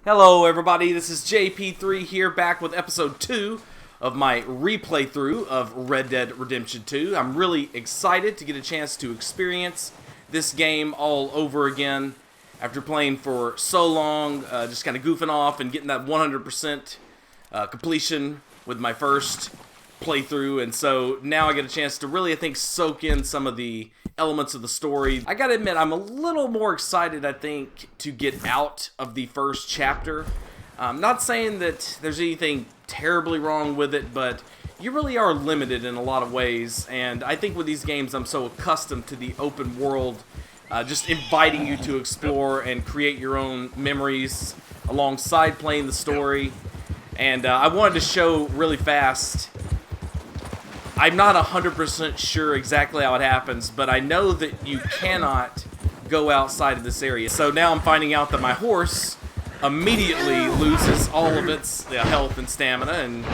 Hello everybody, this is JP3 here, back with episode 2 of my replay through of Red Dead Redemption 2. I'm really excited to get a chance to experience this game all over again after playing for so long, just kind of goofing off and getting that 100% completion with my first playthrough, and so now I get a chance to really, I think, soak in some of the elements of the story. I gotta admit, I'm a little more excited, I think, to get out of the first chapter. I'm not saying that there's anything terribly wrong with it, but you really are limited in a lot of ways, and I think with these games I'm so accustomed to the open world, just inviting you to explore and create your own memories alongside playing the story. And I wanted to show really fast, I'm not 100% sure exactly how it happens, but I know that you cannot go outside of this area. So now I'm finding out that my horse immediately loses all of its health and stamina and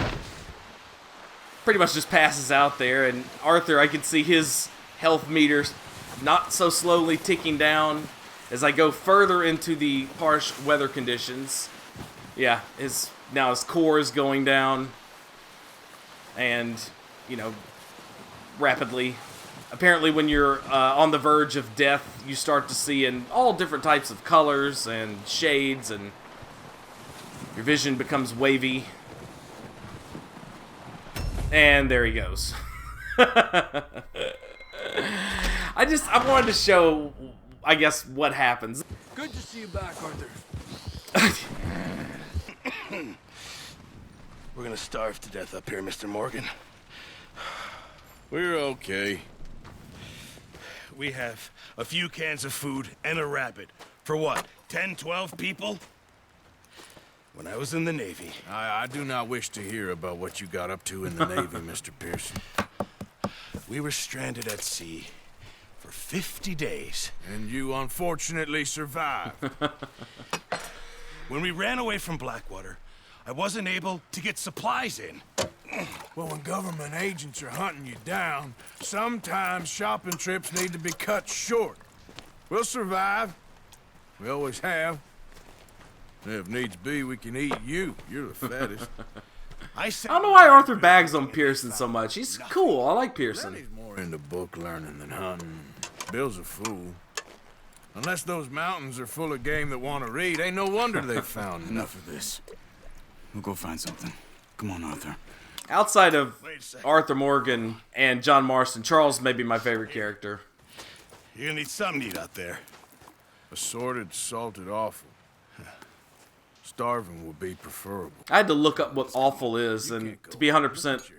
pretty much just passes out there. And Arthur, I can see his health meter not so slowly ticking down as I go further into the harsh weather conditions. Yeah, now his core is going down, and you know, rapidly. Apparently when you're on the verge of death, you start to see in all different types of colors and shades, and your vision becomes wavy. And there he goes. I wanted to show, I guess, what happens. Good to see you back, Arthur. We're gonna starve to death up here, Mr. Morgan. We're okay. We have a few cans of food and a rabbit. For what, 10, 12 people? When I was in the Navy... I do not wish to hear about what you got up to in the Navy, Mr. Pearson. We were stranded at sea for 50 days. And you unfortunately survived. When we ran away from Blackwater, I wasn't able to get supplies in. Well, when government agents are hunting you down, sometimes shopping trips need to be cut short. We'll survive. We always have. If needs be, we can eat you. You're the fattest. I don't know why Arthur bags on Pearson so much. He's cool. I like Pearson. He's more into book learning than hunting. Bill's a fool. Unless those mountains are full of game that want to read, ain't no wonder they found Enough of this. We'll go find something. Come on, Arthur. Outside of Arthur Morgan and John Marston, Charles may be my favorite character. You're gonna need something to eat out there. Assorted, salted offal. Starving would be preferable. I had to look up what offal is, and to be 100%,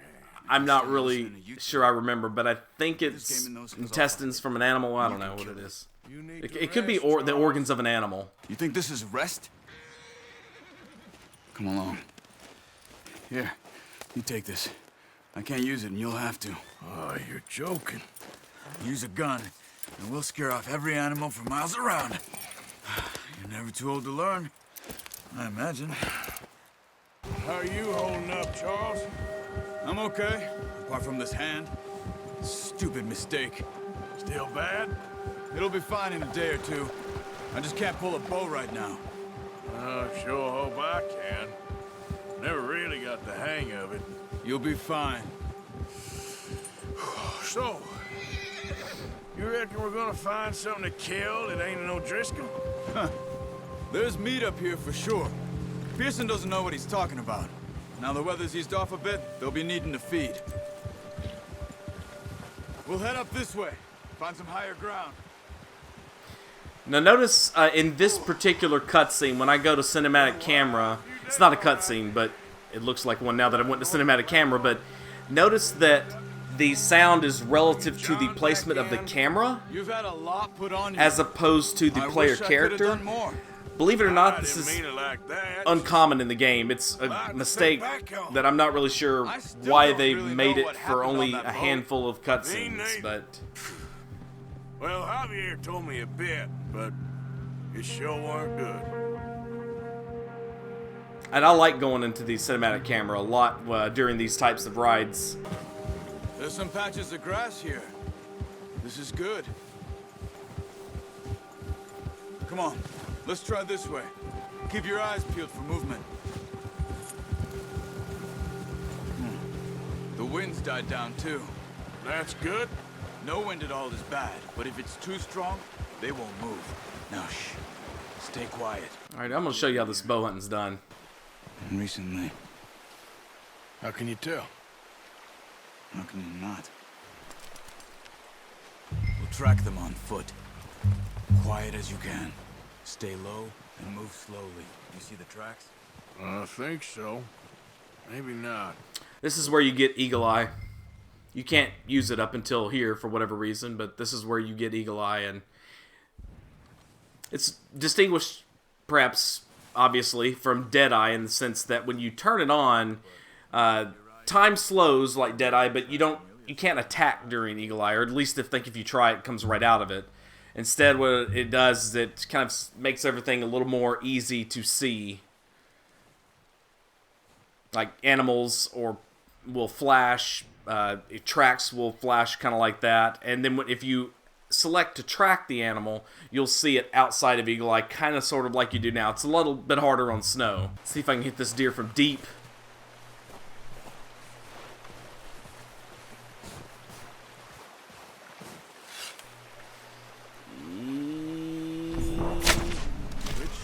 I'm not really sure I remember, but I think it's intestines from an animal. I don't know what it is. It could be the organs of an animal. You think this is rest? Come along. Here, you take this. I can't use it, and you'll have to. Oh, you're joking. Use a gun, and we'll scare off every animal for miles around. You're never too old to learn, I imagine. How are you holding up, Charles? I'm okay, apart from this hand. Stupid mistake. Still bad? It'll be fine in a day or two. I just can't pull a bow right now. I sure hope I can. Never really got the hang of it. You'll be fine. So, you reckon we're gonna find something to kill that ain't an O'Driscoll? Huh. There's meat up here for sure. Pearson doesn't know what he's talking about. Now the weather's eased off a bit, they'll be needing to feed. We'll head up this way. Find some higher ground. Now notice in this particular cutscene, when I go to cinematic camera, it's not a cutscene, but it looks like one now that I went to cinematic camera, but notice that the sound is relative to the placement of the camera You've had a lot put on you. as opposed to the player character. Believe it or not, this is uncommon in the game. It's a mistake that I'm not really sure why they made it for only a handful of cutscenes, but... Well, Javier told me a bit, but it sure weren't good. And I like going into the cinematic camera a lot during these types of rides. There's some patches of grass here. This is good. Come on, let's try this way. Keep your eyes peeled for movement. The wind's died down too. That's good. No wind at all is bad, but if it's too strong, they won't move. Now shh. Stay quiet. Alright, I'm gonna show you how this bow hunting's done. And recently, How can you tell? how can you not? We'll track them on foot. Quiet as you can. Stay low and move slowly. You see the tracks? I think so. Maybe not. This is where you get Eagle Eye. You can't use it up until here for whatever reason, but this is where you get Eagle Eye, and it's distinguished, perhaps, obviously, from Deadeye in the sense that when you turn it on, time slows like Deadeye, but you can't attack during Eagle Eye, or at least if you try, it comes right out of it. Instead, what it does is it kind of makes everything a little more easy to see. Like animals will flash, tracks will flash kind of like that, and then if you select to track the animal, you'll see it outside of Eagle Eye, kind of sort of like you do now. It's a little bit harder on snow. Let's see if I can hit this deer from deep.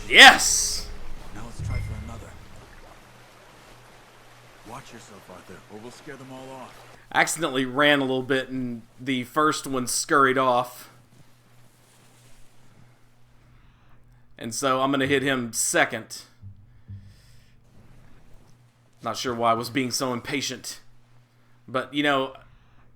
Yes! Now let's try for another. Watch yourself, Arthur, or we'll scare them all off. I accidentally ran a little bit and the first one scurried off. And so I'm going to hit him second. Not sure why I was being so impatient. But, you know,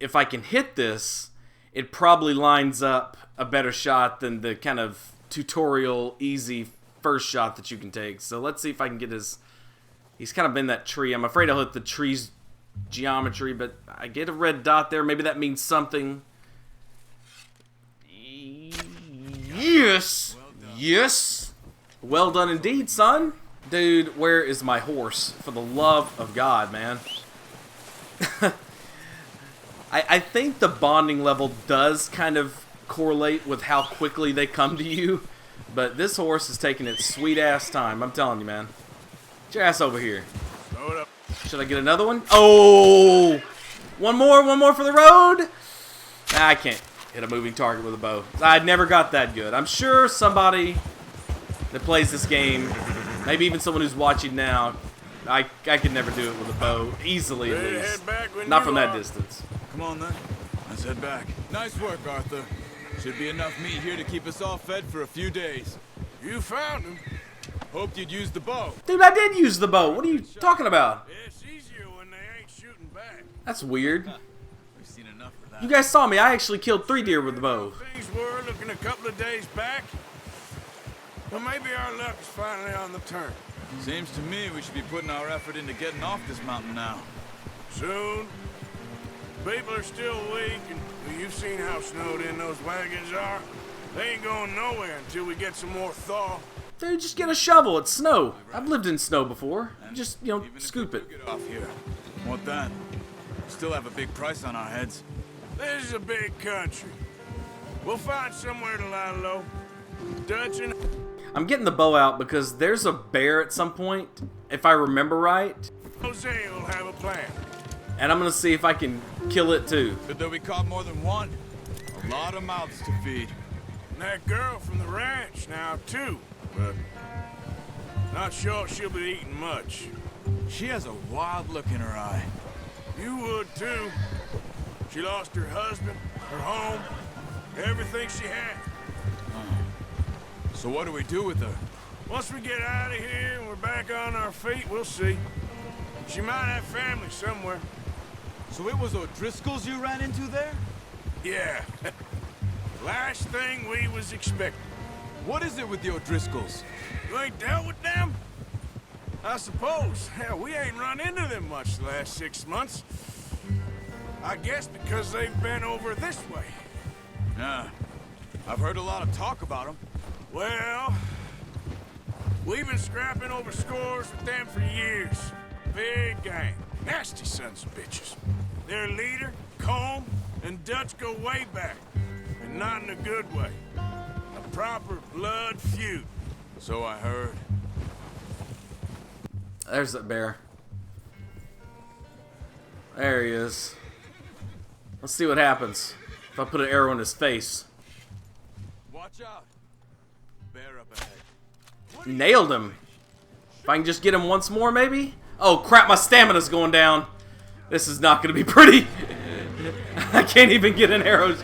if I can hit this, it probably lines up a better shot than the kind of tutorial, easy first shot that you can take. So let's see if I can get his... He's kind of in that tree. I'm afraid I'll hit the tree's geometry, but I get a red dot there. Maybe that means something. Yes! Yes! Well done indeed, son. Dude, where is my horse? For the love of God, man. I think the bonding level does kind of correlate with how quickly they come to you. But this horse is taking its sweet-ass time. I'm telling you, man. Get your ass over here. Load up. Should I get another one? Oh! One more for the road? Nah, I can't hit a moving target with a bow. I never got that good. I'm sure somebody that plays this game, maybe even someone who's watching now, I could never do it with a bow. Easily, at Ready to least. head back when Not you from that are? distance. Come on then. Let's head back. Nice work, Arthur. Should be enough meat here to keep us all fed for a few days. You found him. Hoped you'd use the bow. Dude, I did use the bow. What are you talking about? It's easier when they ain't shooting back. That's weird. We've seen enough for that. You guys saw me. I actually killed 3 deer with the bow. Things were looking a couple of days back. Well, maybe our luck is finally on the turn. Seems to me we should be putting our effort into getting off this mountain now. Soon. People are still weak, and well, you've seen how snowed in those wagons are. They ain't going nowhere until we get some more thaw. Dude, just get a shovel. It's snow. I've lived in snow before. Just, you know, Even if scoop we it. do get off here. What then? Still have a big price on our heads. This is a big country. We'll find somewhere to lie low. Dutch and... I'm getting the bow out because there's a bear at some point, if I remember right. Jose will have a plan. And I'm going to see if I can kill it too. Good that we caught more than one. A lot of mouths to feed. And that girl from the ranch now, too. But not sure she'll be eating much. She has a wild look in her eye. You would, too. She lost her husband, her home, everything she had. So what do we do with her? Once we get out of here and we're back on our feet, we'll see. She might have family somewhere. So it was O'Driscolls you ran into there? Yeah. Last thing we was expecting. What is it with the O'Driscolls? You ain't dealt with them? I suppose. Hell, we ain't run into them much the last 6 months. I guess because they've been over this way. Yeah. I've heard a lot of talk about them. Well, we've been scrapping over scores with them for years. Big gang. Nasty sons of bitches. Their leader, Colm, and Dutch go way back. And not in a good way. A proper blood feud. So I heard. There's that bear. There he is. Let's see what happens if I put an arrow in his face. Watch out. Bear up ahead. Nailed him. If I can just get him once more, maybe? Oh, crap, my stamina's going down. This is not going to be pretty. I can't even get an arrow.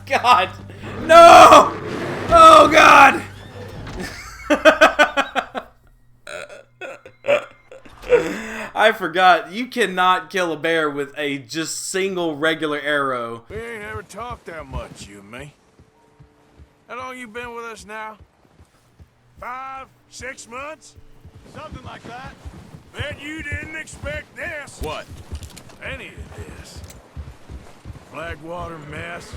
God. No! Oh, God! I forgot. You cannot kill a bear with a just single regular arrow. We ain't ever talked that much, you and me. How long you been with us now? 5, 6 months? Something like that. Bet you didn't expect this. What? Any of this. Blackwater mess.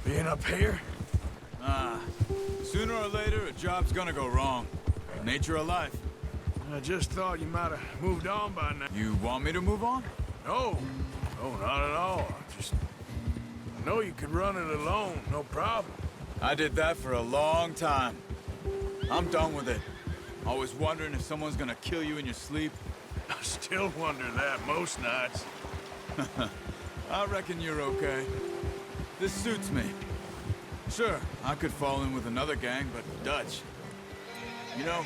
Being up here? Sooner or later, a job's gonna go wrong. Nature of life. I just thought you might have moved on by now. You want me to move on? No. No, not at all. I know you could run it alone, no problem. I did that for a long time. I'm done with it. Always wondering if someone's gonna kill you in your sleep. I still wonder that most nights. I reckon you're okay. This suits me. Sure, I could fall in with another gang, but Dutch. You know,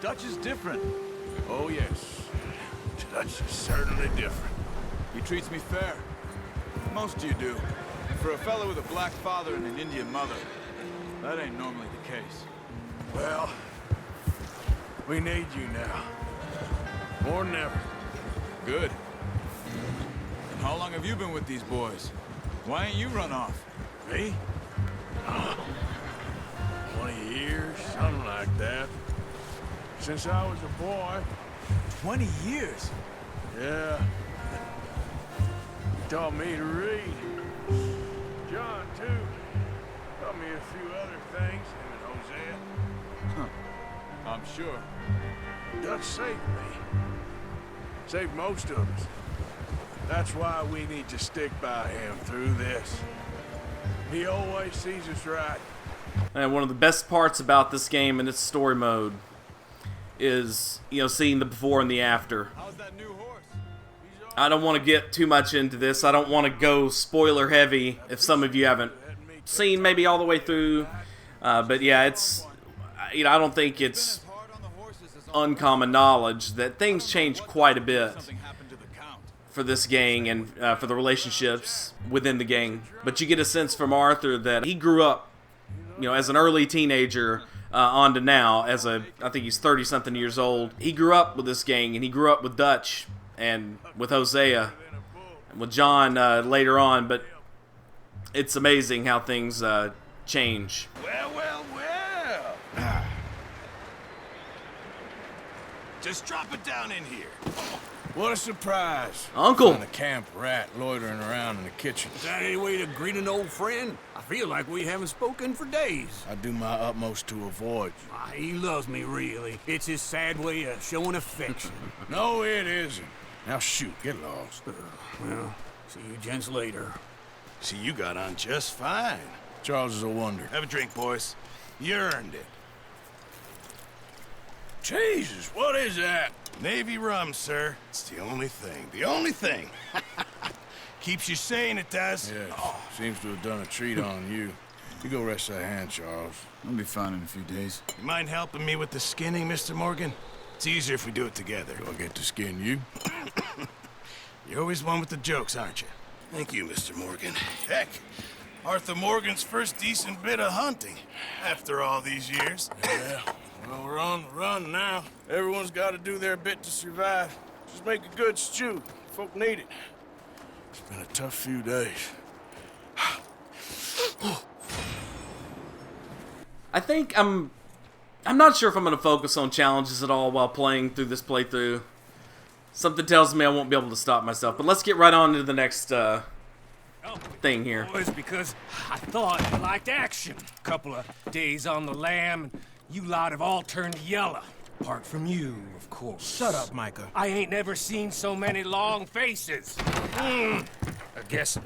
Dutch is different. Oh, yes. Dutch is certainly different. He treats me fair. Most of you do. And for a fellow with a black father and an Indian mother, that ain't normally the case. Well, we need you now. More than ever. Good. And how long have you been with these boys? Why ain't you run off? Me? 20 years, something like that. Since I was a boy. 20 years? Yeah. He taught me to read. John, too. Taught me a few other things, him and Hosea. I'm sure. Dutch saved me. Saved most of us. That's why we need to stick by him through this. He always sees us right. And one of the best parts about this game and its story mode is, you know, seeing the before and the after. How's that new horse? I don't want to get too much into this. I don't want to go spoiler heavy if some of you haven't seen maybe all the way through. But yeah, it's, you know, I don't think it's uncommon knowledge that things change quite a bit for this gang and for the relationships within the gang. But you get a sense from Arthur that he grew up, you know, as an early teenager on to now, as a, I think he's 30-something years old. He grew up with this gang, and he grew up with Dutch and with Hosea and with John later on. But it's amazing how things change. Well. Just drop it down in here. What a surprise. Uncle! Find a camp rat loitering around in the kitchen. Is that any way to greet an old friend? I feel like we haven't spoken for days. I do my utmost to avoid you. He loves me, really. It's his sad way of showing affection. No, it isn't. Now shoot, get lost. Well, see you gents later. See, you got on just fine. Charles is a wonder. Have a drink, boys. You earned it. Jesus, what is that? Navy rum, sir. It's the only thing. The only thing. Keeps you sane, it does. Yeah, seems to have done a treat on you. You go rest that hand, Charles. I'll be fine in a few days. You mind helping me with the skinning, Mr. Morgan? It's easier if we do it together. Do I get to skin you? You're always one with the jokes, aren't you? Thank you, Mr. Morgan. Heck, Arthur Morgan's first decent bit of hunting after all these years. Yeah, well, we're on the run now. Everyone's got to do their bit to survive. Just make a good stew. Folk need it. It's been a tough few days. I think I'm not sure if I'm going to focus on challenges at all while playing through this playthrough. Something tells me I won't be able to stop myself. But let's get right on to the next thing here. Boys, because I thought you liked action. Couple of days on the lam, and you lot have all turned yellow. Apart from you, of course. Shut up, Micah. I ain't never seen so many long faces. I guess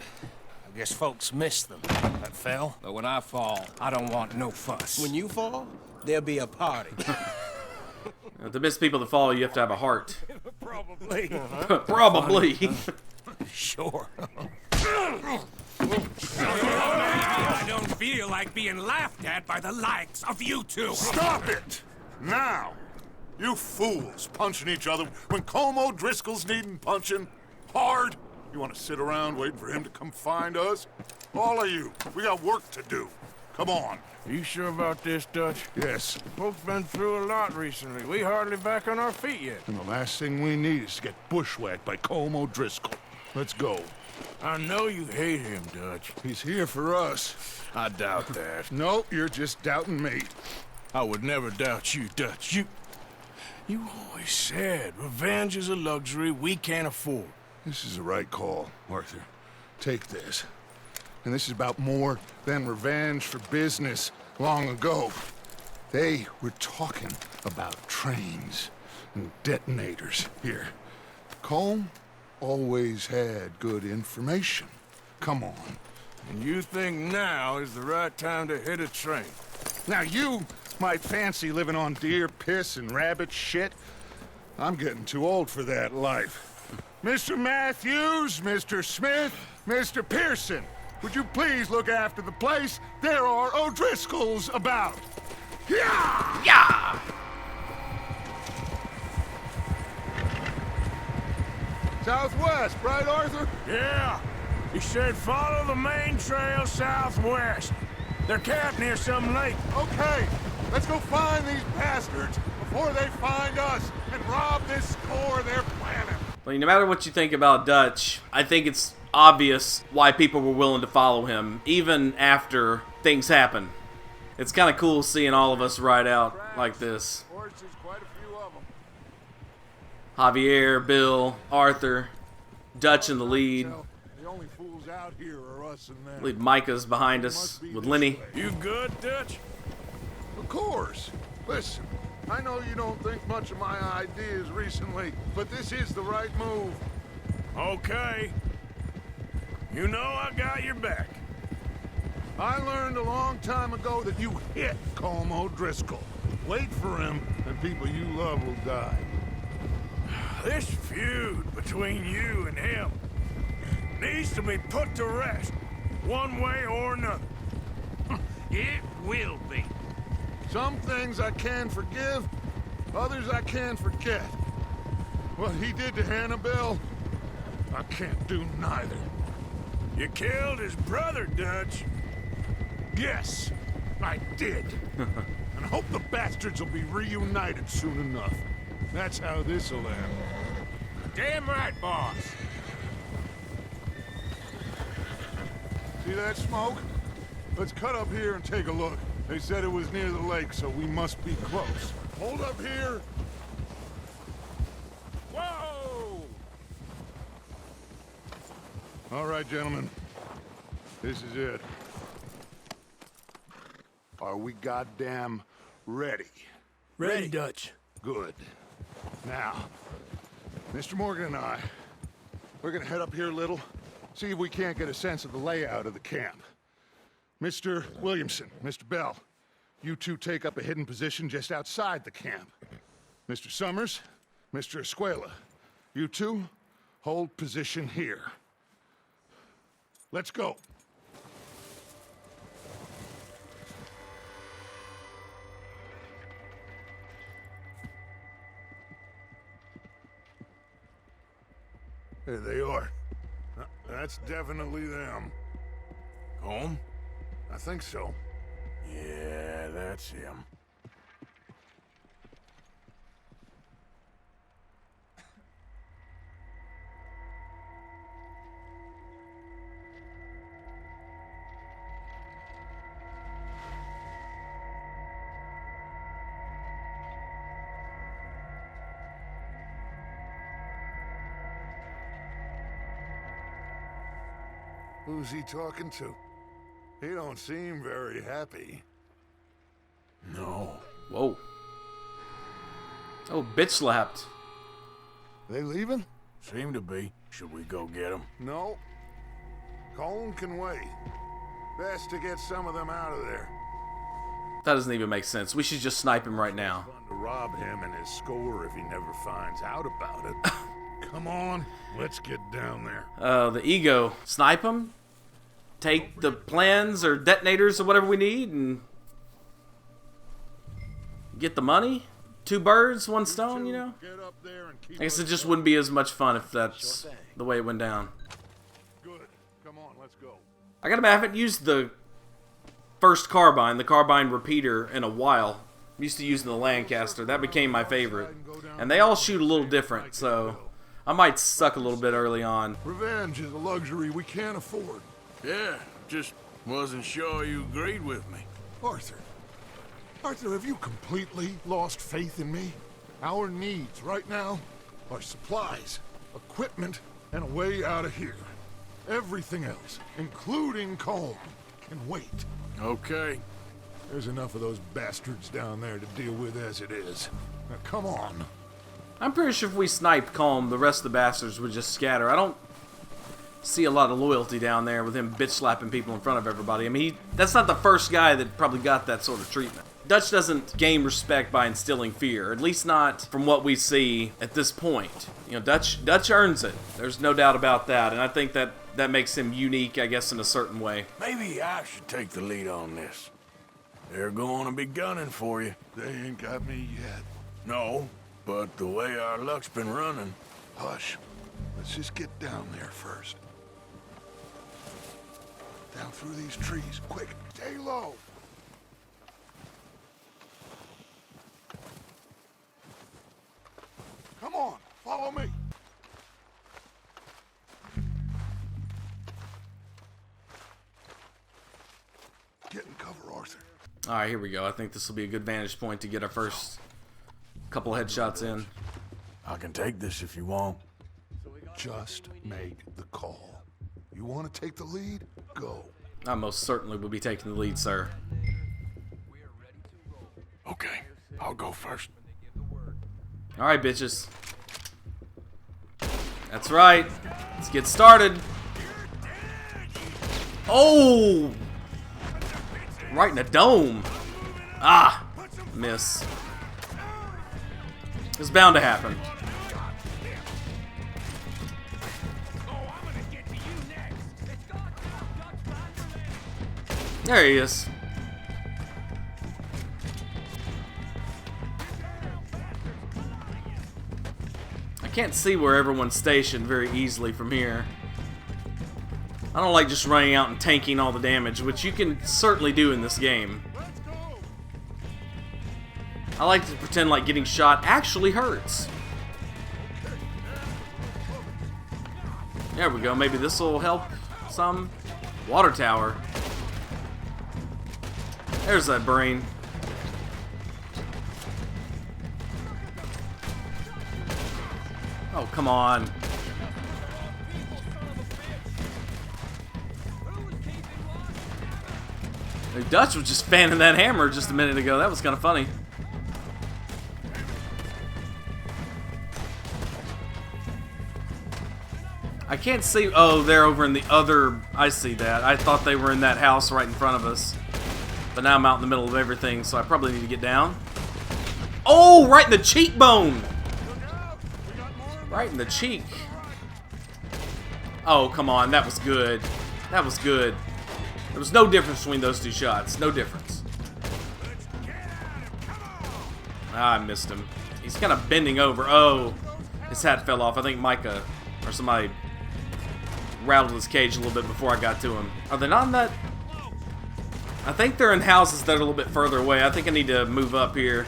folks miss them. That fell. But when I fall, I don't want no fuss. When you fall, there'll be a party. To miss people that follow, you have to have a heart. Probably. Probably. Sure. I don't feel like being laughed at by the likes of you two. Stop it! Now! You fools punching each other when Colm O'Driscoll's needing punching hard. You want to sit around waiting for him to come find us? All of you, we got work to do. Come on. You sure about this, Dutch? Yes. Folks been through a lot recently. We hardly back on our feet yet. And the last thing we need is to get bushwhacked by Colm O'Driscoll. Let's go. I know you hate him, Dutch. He's here for us. I doubt that. No, you're just doubting me. I would never doubt you, Dutch. You always said revenge is a luxury we can't afford. This is the right call, Arthur. Take this. And this is about more than revenge for business long ago. They were talking about trains and detonators here. Colm always had good information. Come on. And you think now is the right time to hit a train? Now you might fancy living on deer piss and rabbit shit. I'm getting too old for that life. Mr. Matthews, Mr. Smith, Mr. Pearson, would you please look after the place? There are O'Driscolls about. Yeah! Yeah! Southwest, right, Arthur? Yeah. He said follow the main trail southwest. They're camped near some lake. Okay, let's go find these bastards before they find us and rob this store they're planning. Well, no matter what you think about Dutch, I think it's obvious why people were willing to follow him, even after things happen. It's kind of cool seeing all of us ride out like this. Horses, quite a few of them. Javier, Bill, Arthur, Dutch in the lead. The only fools out here are us and them. I believe Micah's behind us with Lenny. You good, Dutch? Of course. Listen, I know you don't think much of my ideas recently, but this is the right move. Okay. You know I got your back. I learned a long time ago that you hit Colm O'Driscoll. Wait for him, and people you love will die. This feud between you and him needs to be put to rest, one way or another. It will be. Some things I can forgive, others I can forget. What he did to Annabelle, I can't do neither. You killed his brother, Dutch. Yes, I did. And I hope the bastards will be reunited soon enough. That's how this'll end. Damn right, boss. See that smoke? Let's cut up here and take a look. They said it was near the lake, so we must be close. Hold up here. Whoa! All right, gentlemen. This is it. Are we goddamn ready? Ready, Dutch. Good. Now, Mr. Morgan and I, we're gonna head up here a little, see if we can't get a sense of the layout of the camp. Mr. Williamson, Mr. Bell, you two take up a hidden position just outside the camp. Mr. Summers, Mr. Escuela, you two hold position here. Let's go. There they are. That's definitely them. Home? I think so. Yeah, that's him. Who's he talking to? He don't seem very happy. No. Whoa. Oh, bitch slapped. They leaving? Seem to be. Should we go get him? No. Colm can wait. Best to get some of them out of there. That doesn't even make sense. We should just snipe him right now. to rob him and his score if he never finds out about it. Come on, let's get down there. The ego. Snipe him? Take the plans or detonators or whatever we need and get the money? 2 birds, 1 stone, you know? Get up there and keep I guess it us just going. wouldn't be as much fun if that's the way it went down. Good. Come on, let's go. I gotta admit, I haven't used the first carbine, the carbine repeater, in a while. I'm used to using the Lancaster. That became my favorite. And they all shoot a little different, so I might suck a little bit early on. Revenge is a luxury we can't afford. Yeah, just wasn't sure you agreed with me. Arthur. Arthur, have you completely lost faith in me? Our needs right now are supplies, equipment, and a way out of here. Everything else, including Colm, can wait. Okay. There's enough of those bastards down there to deal with as it is. Now, come on. I'm pretty sure if we sniped Colm, the rest of the bastards would just scatter. I don't see a lot of loyalty down there with him bitch slapping people in front of everybody. I mean, that's not the first guy that probably got that sort of treatment. Dutch doesn't gain respect by instilling fear, at least not from what we see at this point. You know, Dutch earns it. There's no doubt about that, and I think that makes him unique, I guess, in a certain way. Maybe I should take the lead on this. They're going to be gunning for you. They ain't got me yet. No, but the way our luck's been running. Hush. Let's just get down there first. Down through these trees. Quick, stay low. Come on, follow me. Get in cover, Arthur. Alright, here we go. I think this will be a good vantage point to get our first couple headshots in. I can take this if you want. Just make the call. You want to take the lead? Go. I most certainly will be taking the lead, sir. Okay, I'll go first. Alright, bitches. That's right. Let's get started. Oh! Right in the dome. Ah! Miss. It's bound to happen. There he is. I can't see where everyone's stationed very easily from here. I don't like just running out and tanking all the damage, which you can certainly do in this game. I like to pretend like getting shot actually hurts. There we go. Maybe this will help some. Water tower. There's that brain. Oh, come on. The Dutch was just fanning that hammer just a minute ago. That was kind of funny. I can't see. Oh, they're over in the other. I see that. I thought they were in that house right in front of us. But now I'm out in the middle of everything, so I probably need to get down. Oh, right in the cheekbone. Right in the cheek. Oh, come on. That was good. That was good. There was no difference between those two shots. No difference. Ah, I missed him. He's kind of bending over. Oh, his hat fell off. I think Micah or somebody rattled his cage a little bit before I got to him. Are they not in that? I think they're in houses that are a little bit further away. I think I need to move up here.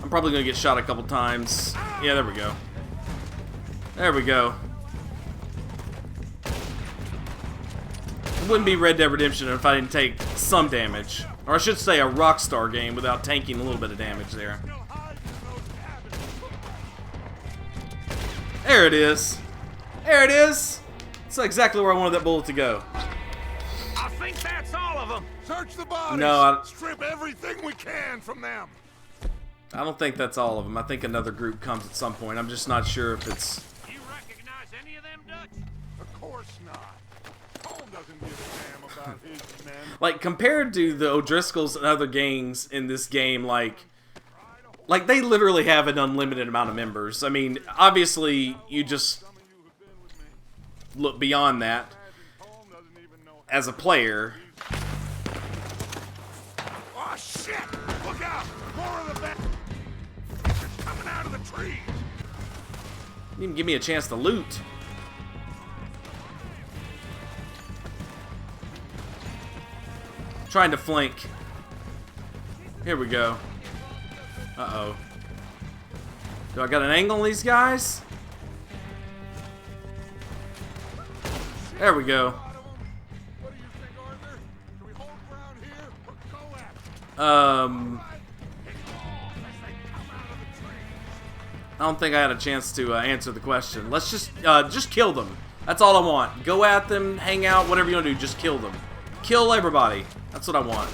I'm probably going to get shot a couple times. Yeah, there we go. There we go. It wouldn't be Red Dead Redemption if I didn't take some damage. Or I should say a Rockstar game without tanking a little bit of damage there. There it is. There it is. That's exactly where I wanted that bullet to go. I think that's all of them. Search the bodies. No, Strip everything we can from them. I don't think that's all of them. I think another group comes at some point. I'm just not sure if it's... You recognize any of them, Dutch? Of course not. Colm doesn't give a damn about his men. Like, compared to the O'Driscolls and other gangs in this game, like Like, they literally have an unlimited amount of members. I mean, obviously, you just look beyond that as a player. Oh, shit! Look out! More of the back coming out of the trees! You didn't give me a chance to loot. Trying to flank. Here we go. Uh-oh. Do I got an angle on these guys? There we go. What do you think, Arthur? Can we hold ground here or go at it? I don't think I had a chance to answer the question. Let's just kill them. That's all I want. Go at them, hang out, whatever you want to do, just kill them. Kill everybody. That's what I want.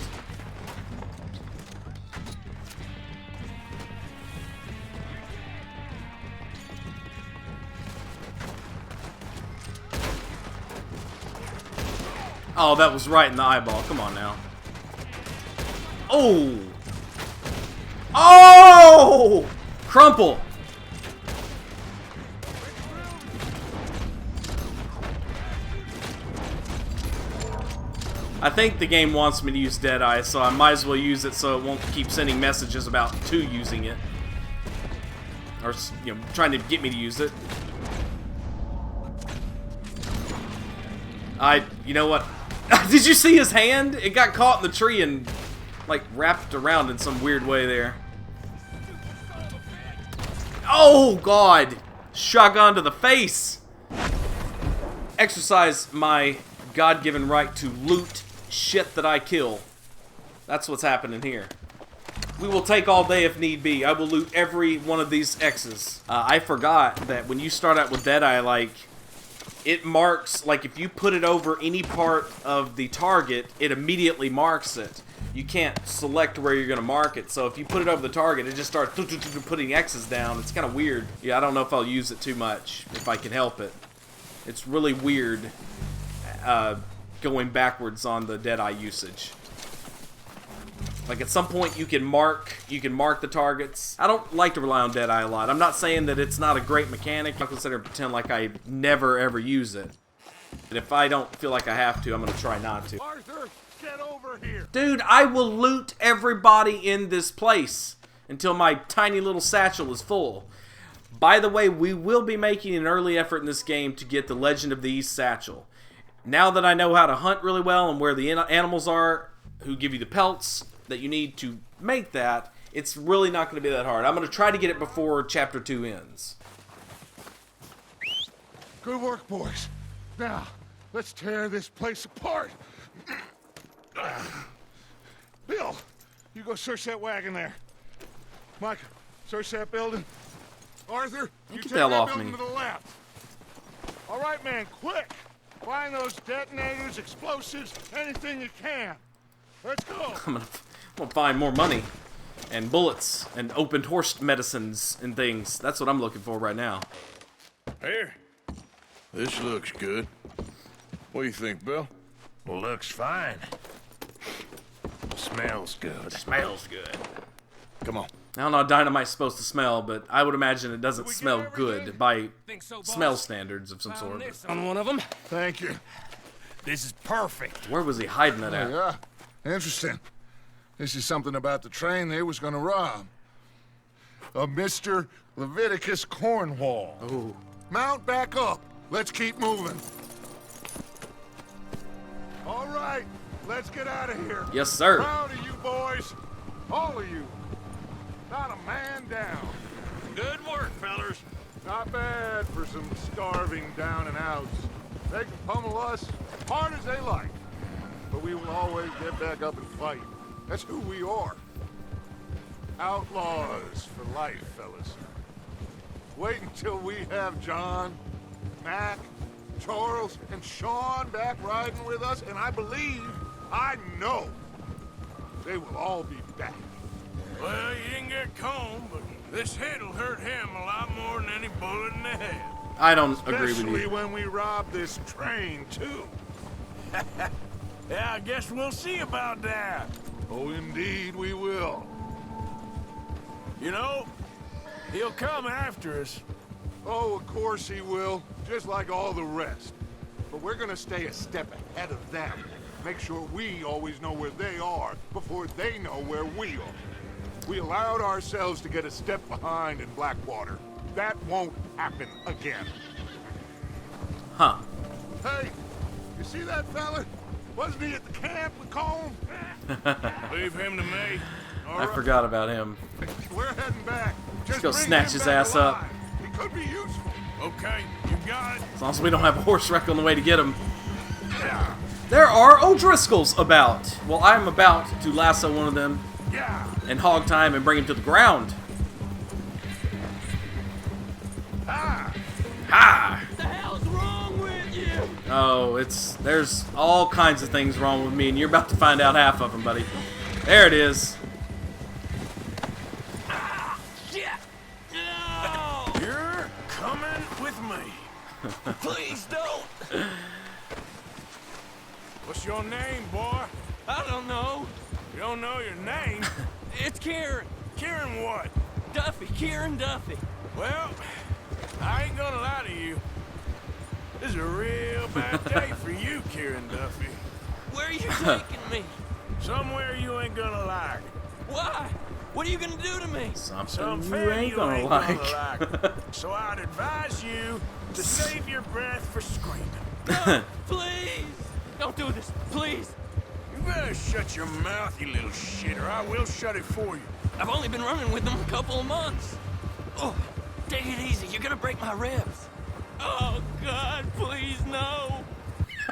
Oh, that was right in the eyeball. Come on now. Oh! Oh! Crumple! I think the game wants me to use Deadeye, so I might as well use it so it won't keep sending messages about using it. Or, you know, trying to get me to use it. You know what? Did you see his hand? It got caught in the tree and, like, wrapped around in some weird way there. Oh, God! Shotgun to the face! Exercise my God-given right to loot shit that I kill. That's what's happening here. We will take all day if need be. I will loot every one of these X's. I forgot that when you start out with Deadeye, like, it marks, like, if you put it over any part of the target, it immediately marks it. You can't select where you're going to mark it. So if you put it over the target, it just starts putting X's down. It's kind of weird. Yeah, I don't know if I'll use it too much, if I can help it. It's really weird going backwards on the Deadeye usage. Like, at some point you can mark the targets. I don't like to rely on Deadeye a lot. I'm not saying that it's not a great mechanic. I'm not going to pretend like I never ever use it. And if I don't feel like I have to, I'm going to try not to. Arthur, get over here! Dude, I will loot everybody in this place until my tiny little satchel is full. By the way, we will be making an early effort in this game to get the Legend of the East satchel. Now that I know how to hunt really well and where the animals are who give you the pelts that you need to make that, it's really not going to be that hard. I'm going to try to get it before Chapter 2 ends. Good work, boys. Now, let's tear this place apart. Bill, you go search that wagon there. Mike, search that building. Arthur, you take that building to the left. All right, man, quick. Find those detonators, explosives, anything you can. Let's go. I'm gonna find more money and bullets and opened horse medicines and things. That's what I'm looking for right now. Here. This looks good. What do you think, Bill? Looks fine. Smells good. Smells good. Come on. I don't know how dynamite's supposed to smell, but I would imagine it doesn't smell good by smell standards of some sort. On one of them. Thank you. This is perfect. Where was he hiding it at? Yeah, interesting. This is something about the train they was gonna rob. A Mr. Leviticus Cornwall. Ooh. Mount back up. Let's keep moving. All right, let's get out of here. Yes, sir. Proud of you boys. All of you. Not a man down. Good work, fellers. Not bad for some starving down and outs. They can pummel us hard as they like. But we will always get back up and fight. That's who we are. Outlaws for life, fellas. Wait until we have John, Mac, Charles, and Sean back riding with us, and I know, they will all be back. Well, you didn't get Colm, but this hit'll hurt him a lot more than any bullet in the head. I don't agree with Especially you. when we rob this train, too. Yeah, I guess we'll see about that. Oh, indeed we will. You know, he'll come after us. Oh, of course he will, just like all the rest. But we're gonna stay a step ahead of them. Make sure we always know where they are before they know where we are. We allowed ourselves to get a step behind in Blackwater. That won't happen again. Huh. Hey, you see that fella? Wasn't he at the camp with Colm? Leave him to me. I forgot about him. We're heading back. Just go bring snatch him his back ass up. alive. He could be useful. Okay, you got it. As long as we don't have a horse wreck on the way to get him. There are O'Driscolls about. Well, I'm about to lasso one of them and hog time and bring him to the ground. Ha! What the hell's wrong with you? Oh, there's all kinds of things wrong with me, and you're about to find out half of them, buddy. There it is. Shit! No! You're coming with me. Please don't! What's your name, boy? I don't know. You don't know your name? It's Kieran. Kieran what? Duffy. Kieran Duffy. Well, I ain't gonna lie to you. This is a real bad day for you, Kieran Duffy. Where are you taking me? Somewhere you ain't gonna like. Why? What are you gonna do to me? Something you Something ain't gonna like. So I'd advise you to save your breath for screaming. No, please! Don't do this, please! You better shut your mouth, you little shit, or I will shut it for you. I've only been running with them a couple of months. Oh, take it easy. You're gonna break my ribs. Oh, God, please, no.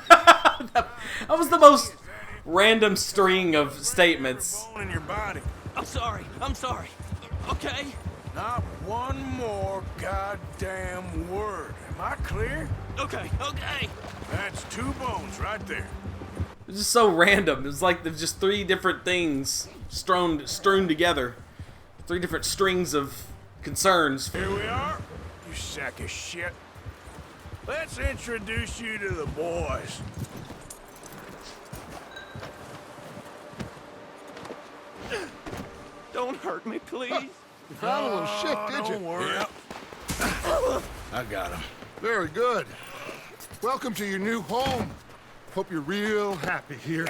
That was the most random string of statements. Bone in your body. I'm sorry. Okay? Not one more goddamn word. Am I clear? Okay. That's 2 bones right there. It's just so random. It's like there's just 3 different things strewn together. 3 different strings of concerns. Here we are, you sack of shit. Let's introduce you to the boys. Don't hurt me, please. You found a little shit, did you? Don't worry. Yep. I got him. Very good. Welcome to your new home. Hope you're real happy here.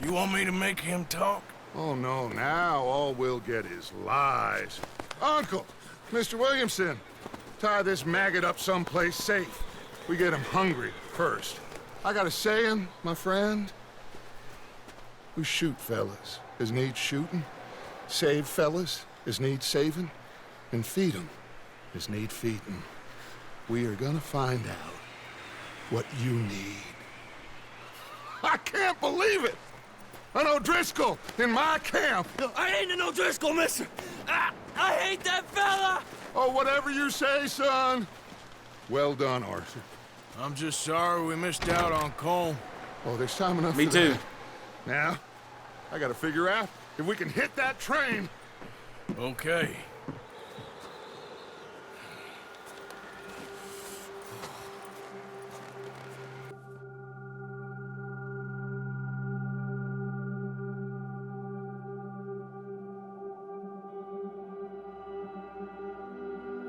You want me to make him talk? Oh, no, now all we'll get is lies. Uncle, Mr. Williamson, tie this maggot up someplace safe. We get him hungry first. I got a saying, my friend. We shoot fellas as need shooting, save fellas as need saving, and feed 'em as need feeding. We are gonna find out what you need. I can't believe it! An O'Driscoll in my camp! I ain't an O'Driscoll, mister. I hate that fella. Oh, whatever you say, son. Well done, Arthur. I'm just sorry we missed out on Colm. Oh, there's time enough Me for too. that. Now, I gotta figure out if we can hit that train. Okay.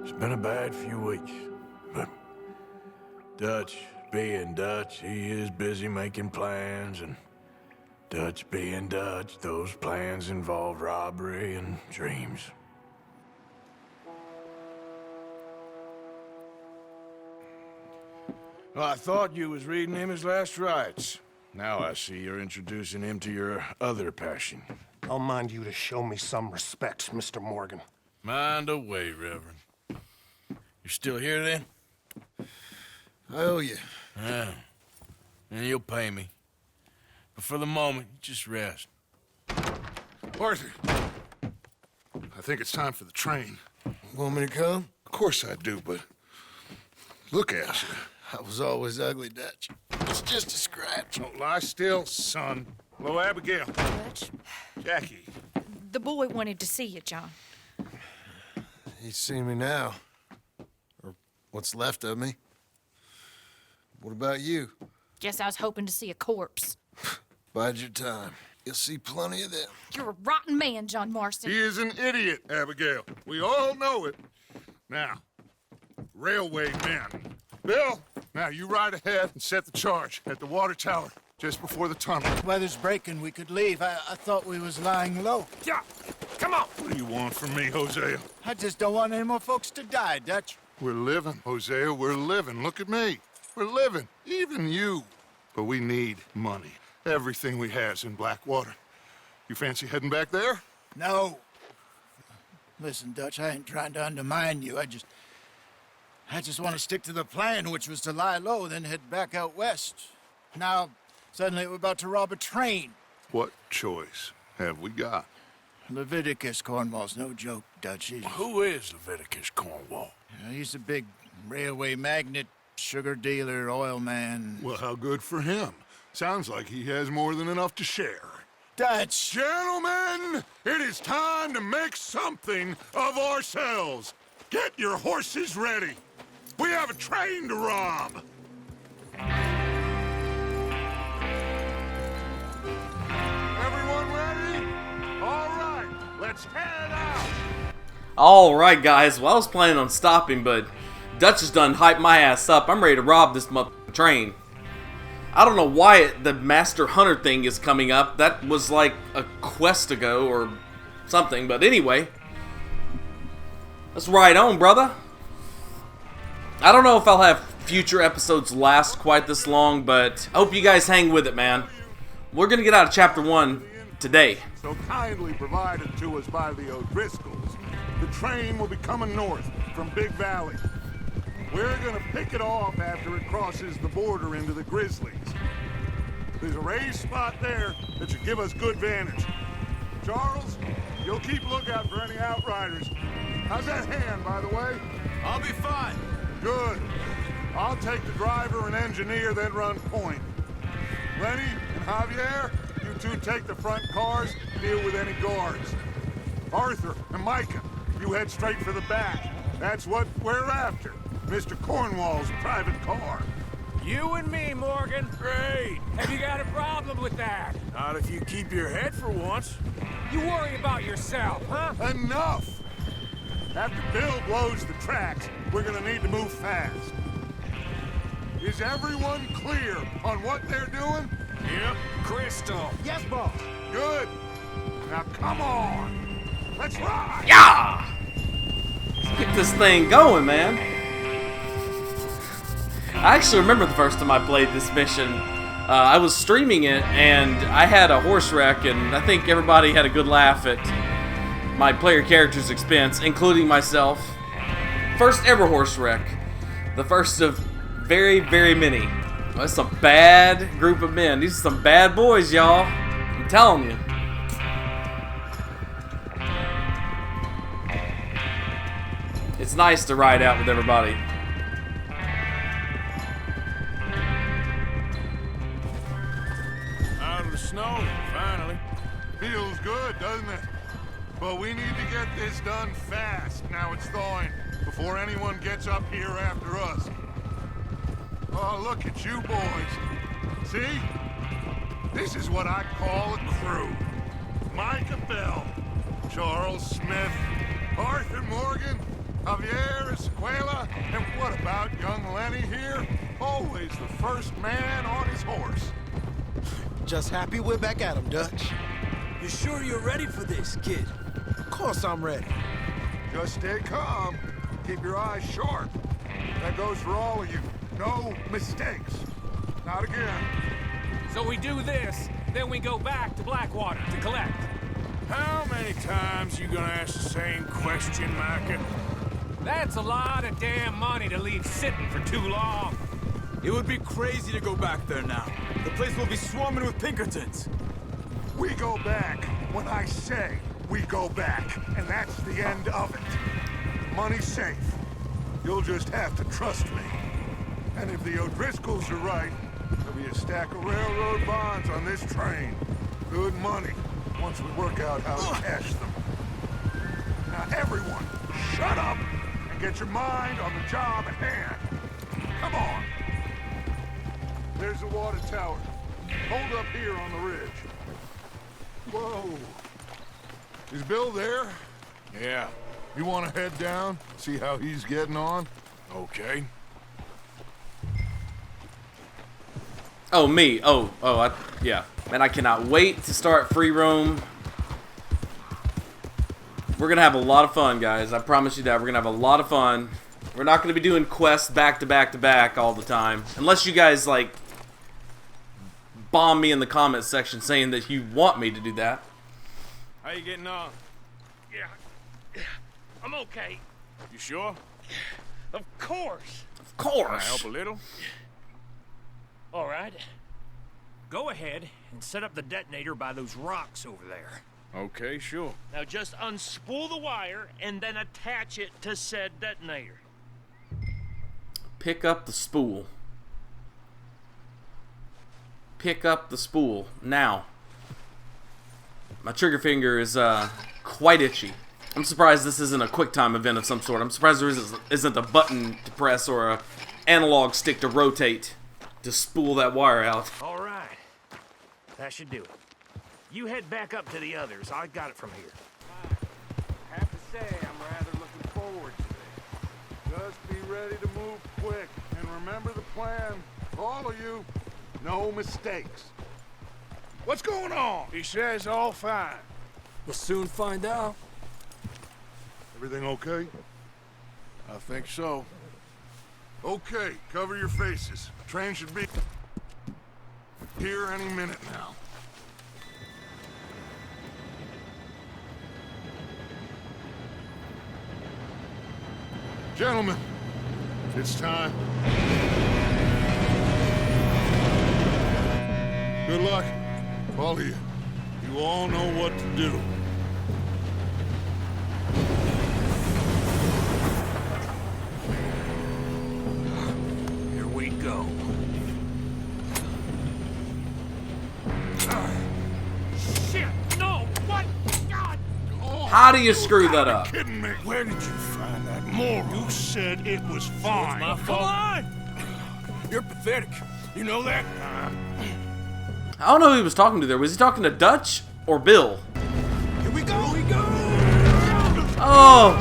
It's been a bad few weeks, but Dutch being Dutch, he is busy making plans, and Dutch being Dutch, those plans involve robbery and dreams. Well, I thought you was reading him his last rites. Now I see you're introducing him to your other passion. I'll mind you to show me some respect, Mr. Morgan. Mind away, Reverend. You're still here, then? I owe you. Yeah. And you'll pay me. But for the moment, just rest. Arthur, I think it's time for the train. Want me to come? Of course I do, but look at you. I was always ugly, Dutch. It's just a scratch. Don't lie still, son. Hello, Abigail. Dutch, Jackie. the boy wanted to see you, John. He's seen me now. Or what's left of me. What about you? Guess I was hoping to see a corpse. Bide your time. You'll see plenty of them. You're a rotten man, John Marston. He is an idiot, Abigail. We all know it. Now, railway men. Bill, now you ride ahead and set the charge at the water tower just before the tunnel. Weather's breaking. We could leave. I thought we was lying low. Yeah, come on. What do you want from me, Hosea? I just don't want any more folks to die, Dutch. We're living, Hosea. We're living. Look at me. We're living. Even you. But we need money. Everything we has in Blackwater. You fancy heading back there? No. Listen, Dutch, I ain't trying to undermine you. I just want to stick to the plan, which was to lie low, then head back out west. Now, suddenly we're about to rob a train. What choice have we got? Leviticus Cornwall's no joke, Dutch. Who is Leviticus Cornwall? He's a big railway magnate, sugar dealer, oil man. Well, how good for him. Sounds like he has more than enough to share. Dutch! Gentlemen, it is time to make something of ourselves. Get your horses ready. We have a train to rob. Everyone ready? All right, let's head out. Alright guys, well I was planning on stopping, but Dutch has done hyped my ass up. I'm ready to rob this train. I don't know why the Master Hunter thing is coming up. That was like a quest ago or something, but anyway. Let's ride on, brother. I don't know if I'll have future episodes last quite this long, but I hope you guys hang with it, man. We're gonna get out of Chapter 1 today. So kindly provided to us by the O'Driscolls, the train will be coming north from Big Valley. We're gonna pick it off after it crosses the border into the Grizzlies. There's a raised spot there that should give us good vantage. Charles, you'll keep lookout for any outriders. How's that hand, by the way? I'll be fine. Good. I'll take the driver and engineer, then run point. Lenny and Javier, you two take the front cars, deal with any guards. Arthur and Micah, you head straight for the back. That's what we're after. Mr. Cornwall's private car. You and me, Morgan. Great. Have you got a problem with that? Not if you keep your head for once. You worry about yourself, huh? Enough! After Bill blows the tracks, we're gonna need to move fast. Is everyone clear on what they're doing? Yep. Crystal. Yes, boss. Good. Now come on. Let's ride. Yeah! Let's get this thing going, man. I actually remember the first time I played this mission. I was streaming it, and I had a horse wreck, and I think everybody had a good laugh at my player character's expense, including myself. First ever horse wreck. The first of very, very many. That's a bad group of men. These are some bad boys, y'all. I'm telling you. It's nice to ride out with everybody. Out of the snow, finally. Feels good, doesn't it? But we need to get this done fast. Now it's thawing, before anyone gets up here after us. Oh, look at you boys. See? This is what I call a crew. Micah Bell, Charles Smith, Arthur Morgan, Javier Escuela, and what about young Lenny here? Always the first man on his horse. Just happy we're back at him, Dutch. You sure you're ready for this, kid? Of course I'm ready. Just stay calm. Keep your eyes sharp. That goes for all of you. No mistakes. Not again. So we do this, then we go back to Blackwater to collect. How many times you gonna ask the same question, Micah? That's a lot of damn money to leave sitting for too long. It would be crazy to go back there now. The place will be swarming with Pinkertons. We go back when I say we go back, and that's the end of it. Money's safe. You'll just have to trust me. And if the O'Driscolls are right, there'll be a stack of railroad bonds on this train. Good money, once we work out how to cash them. Now everyone, shut up and get your mind on the job at hand. Come on. There's the water tower. Hold up here on the ridge. Whoa. Is Bill there? Yeah. You want to head down, see how he's getting on? Okay. Oh, me. Yeah. Man, I cannot wait to start free roam. We're going to have a lot of fun, guys. I promise you that. We're going to have a lot of fun. We're not going to be doing quests back to back to back all the time. Unless you guys, like, bomb me in the comment section saying that you want me to do that. How you getting on? Yeah. I'm okay. You sure? Of course. Of course. Can I help a little? All right. Go ahead and set up the detonator by those rocks over there. Okay, sure. Now just unspool the wire and then attach it to said detonator. Pick up the spool. Pick up the spool. Now. My trigger finger is quite itchy. I'm surprised this isn't a QuickTime event of some sort. I'm surprised there isn't a button to press or a analog stick to rotate to spool that wire out. All right. That should do it. You head back up to the others. I got it from here. I have to say, I'm rather looking forward to this. Just be ready to move quick, and remember the plan. All of you, no mistakes. What's going on? He says all fine. We'll soon find out. Everything okay? I think so. Okay, cover your faces. Train should be here any minute now. Gentlemen, it's time. Good luck, all of you. You all know what to do. Here we go. Shit! No! What? God! How do you screw that up? Kidding me? Where did you find that moron? You said it was fine. My fault. Come on! You're pathetic. You know that? I don't know who he was talking to there. Was he talking to Dutch or Bill? Here we go! Here we go! Oh!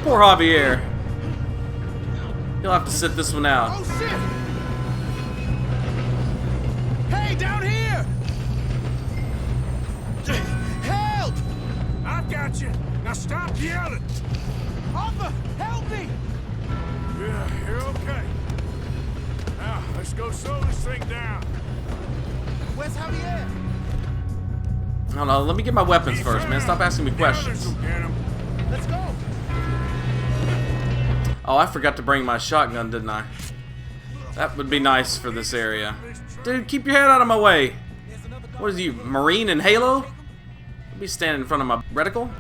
Poor Javier. He'll have to sit this one out. Oh, shit! Hey, down here! Help! I've got you. Now stop yelling. Arthur, help me! Yeah, you're okay. Now, let's go slow this thing down. Where's Javier? I don't know. Let me get my weapons first, man. Stop asking me questions. Let's go. Oh, I forgot to bring my shotgun, didn't I? That would be nice for this area. Dude, keep your head out of my way. What is you, Marine in Halo? I'll be standing in front of my reticle.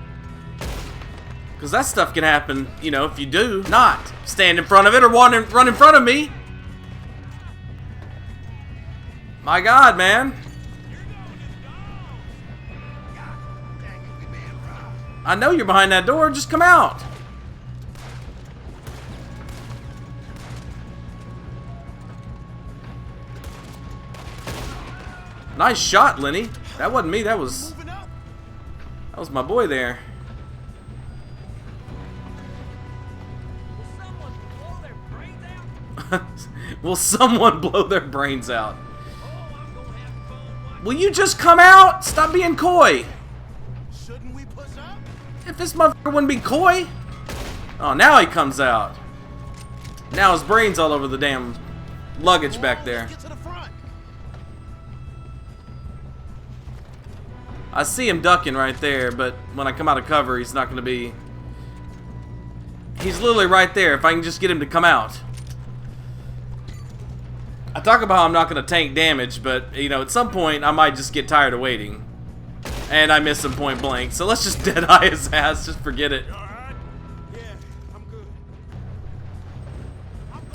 Because that stuff can happen, you know, if you do not stand in front of it or run in front of me. My God, man. I know you're behind that door. Just come out. Nice shot, Lenny. That wasn't me. That was my boy there. Will someone blow their brains out? Will you just come out? Stop being coy. Shouldn't we push up? If this motherfucker wouldn't be coy. Oh, now he comes out. Now his brain's all over the damn luggage back there. Get to the front. I see him ducking right there, but when I come out of cover, he's not going to be... He's literally right there if I can just get him to come out. I talk about how I'm not going to tank damage, but, you know, at some point, I might just get tired of waiting. And I miss him point blank, so let's just dead-eye his ass, just forget it. Yeah, I'm good.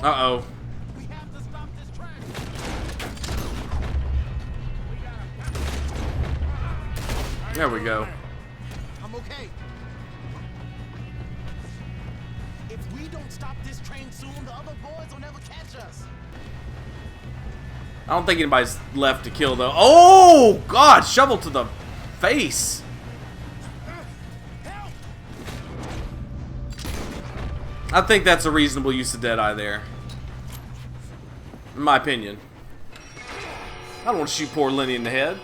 Uh-oh. We have to stop this train. There we go. I'm okay. If we don't stop this train soon, the other boys will never catch us. I don't think anybody's left to kill, though. Oh, God! Shovel to the face. I think that's a reasonable use of Deadeye there. In my opinion. I don't want to shoot poor Lenny in the head.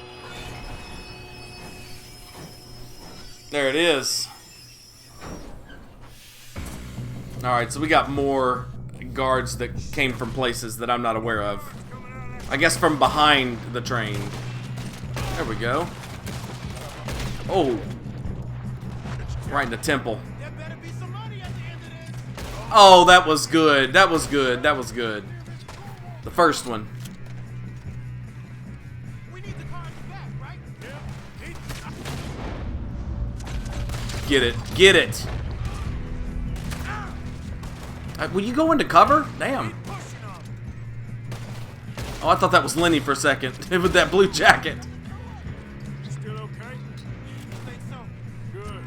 There it is. Alright, so we got more guards that came from places that I'm not aware of. I guess from behind the train. There we go. Oh. Right in the temple. Oh, that was good. That was good. That was good. The first one. Get it. Get it. Will you go into cover? Damn. Oh, I thought that was Lenny for a second. With that blue jacket. Still okay? I think so. Good.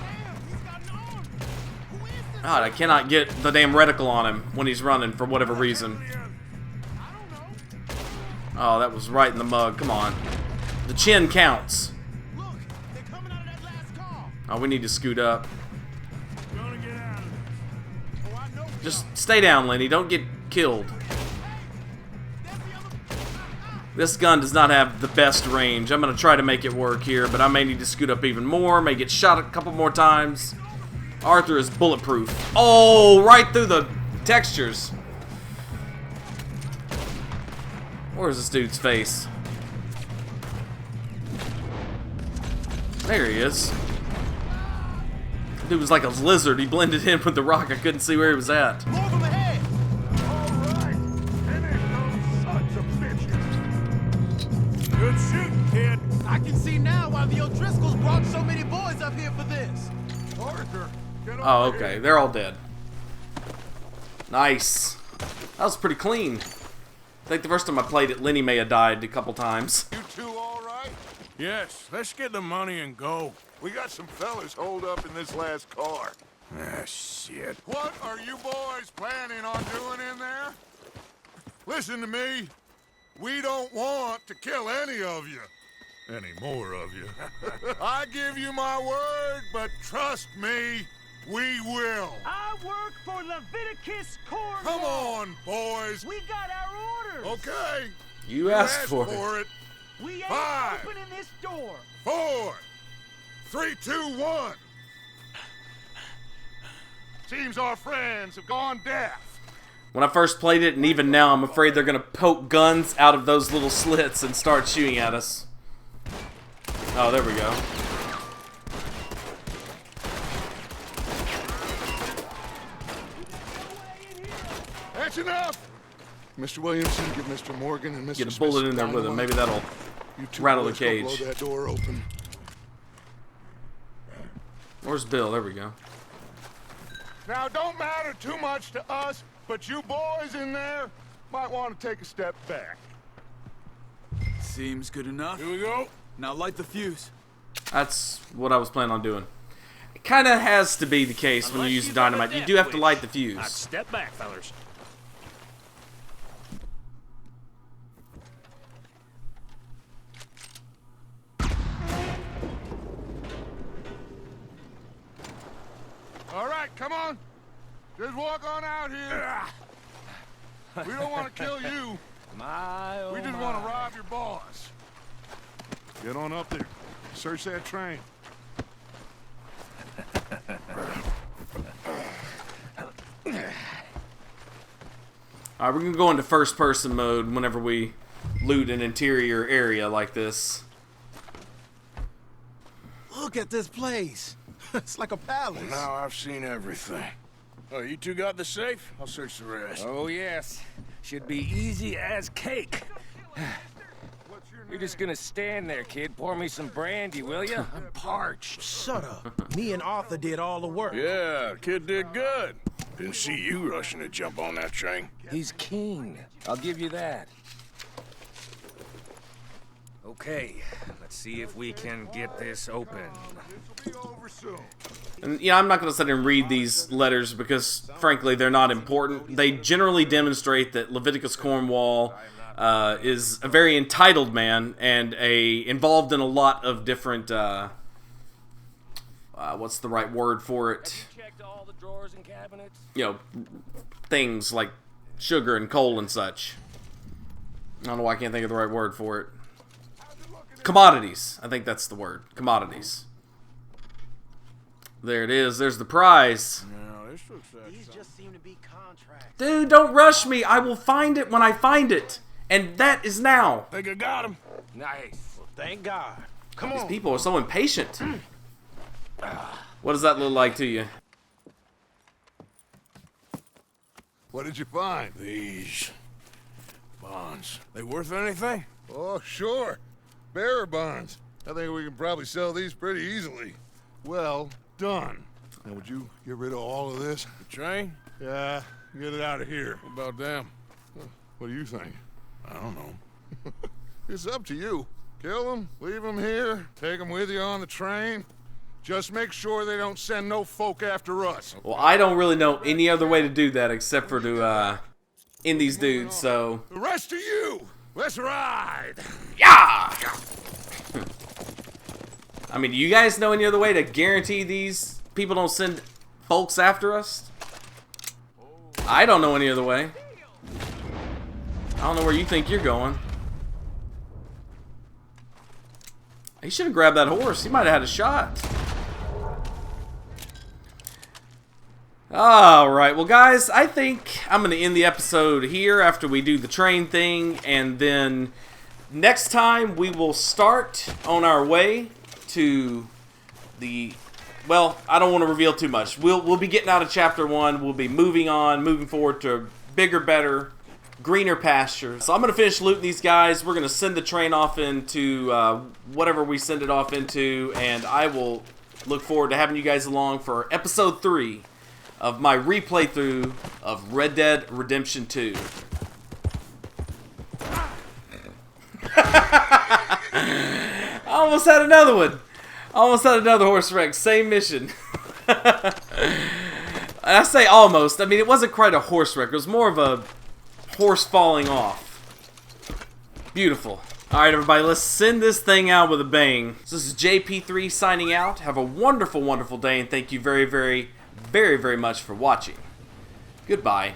Damn, he's got an arm. Who is this? God, I cannot get the damn reticle on him when he's running for whatever reason. Oh, that was right in the mug. Come on. The chin counts. Look, they're coming out of that last car. Oh, we need to scoot up. Gonna get out of this. Oh, I know. Just stay down, Lenny. Don't get killed. This gun does not have the best range. I'm going to try to make it work here, but I may need to scoot up even more. May get shot a couple more times. Arthur is bulletproof. Oh, right through the textures. Where's this dude's face? There he is. Dude was like a lizard. He blended in with the rock. I couldn't see where he was at. More of them ahead. Good shooting, kid. I can see now why the O'Driscolls brought so many boys up here for this. Arthur, get over Oh, okay. They're all dead. Nice. That was pretty clean. I think the first time I played it, Lenny may have died a couple times. You two all right? Yes, let's get the money and go. We got some fellas holed up in this last car. Ah, shit. What are you boys planning on doing in there? Listen to me. We don't want to kill any of you. Any more of you. I give you my word, but trust me, we will. I work for Leviticus Cornwall. Come on, boys. We got our orders. Okay. You asked for it. We ain't 5, opening this door. 4, 3, 2, 1. Seems our friends have gone deaf. When I first played it, and even now, I'm afraid they're going to poke guns out of those little slits and start shooting at us. Oh, there we go. That's enough! Mr. Williamson, give Mr. Morgan and Mr. Get a bullet in there with him. Maybe that'll rattle the cage. Blow that door open. Where's Bill? There we go. Now, don't matter too much to us, but you boys in there might want to take a step back. Seems good enough. Here we go. Now light the fuse. That's what I was planning on doing. It kind of has to be the case when you use dynamite. You do have to light the I'd fuse. step back, fellers. All right, come on. Just walk on out here. We don't want to kill you. We just want to rob your boss. Get on up there. Search that train. Alright, we're going to go into first person mode whenever we loot an interior area like this. Look at this place. It's like a palace. Now I've seen everything. Oh, you two got the safe? I'll search the rest. Oh, yes. Should be easy as cake. You're just gonna stand there, kid. Pour me some brandy, will you? I'm parched. Shut up. Me and Arthur did all the work. Yeah, kid did good. Didn't see you rushing to jump on that train. He's keen. I'll give you that. Okay, let's see if we can get this open. Be over soon. And yeah, I'm not going to sit and read these letters because, frankly, they're not important. They generally demonstrate that Leviticus Cornwall is a very entitled man and involved in a lot of different, what's the right word for it? Checked all the drawers and cabinets. You know, things like sugar and coal and such. I don't know why I can't think of the right word for it. Commodities. I think that's the word. Commodities. There it is. There's the prize. No, this looks like These just seem to be contracts. Dude, don't rush me. I will find it when I find it. And that is now. think I got him. Nice. Well, thank God. Come These on. people are so impatient. What does that look like to you? What did you find? These bonds. They worth anything? Oh, sure. Bearer bonds. I think we can probably sell these pretty easily. Well done. Now, would you get rid of all of this? The train? Yeah, get it out of here. What about them? What do you think? I don't know. It's up to you. Kill them, leave them here, take them with you on the train. Just make sure they don't send no folk after us. Well, I don't really know any other way to do that except for to end these dudes, so... The rest of you, let's ride! Yeah! I mean, do you guys know any other way to guarantee these people don't send folks after us? I don't know any other way. I don't know where you think you're going. He should have grabbed that horse. He might have had a shot. Alright, well guys, I think I'm going to end the episode here after we do the train thing, and then next time we will start on our way to the... Well, I don't want to reveal too much. We'll be getting out of Chapter 1. We'll be moving forward to bigger, better, greener pastures. So I'm going to finish looting these guys. We're going to send the train off into whatever we send it off into, and I will look forward to having you guys along for Episode 3 of my replay through of Red Dead Redemption 2. I almost had another one. Almost had another horse wreck. Same mission. I say almost. I mean, it wasn't quite a horse wreck. It was more of a horse falling off. Beautiful. Alright, everybody. Let's send this thing out with a bang. So this is JP3 signing out. Have a wonderful, wonderful day. And thank you very, very, very, very much for watching. Goodbye.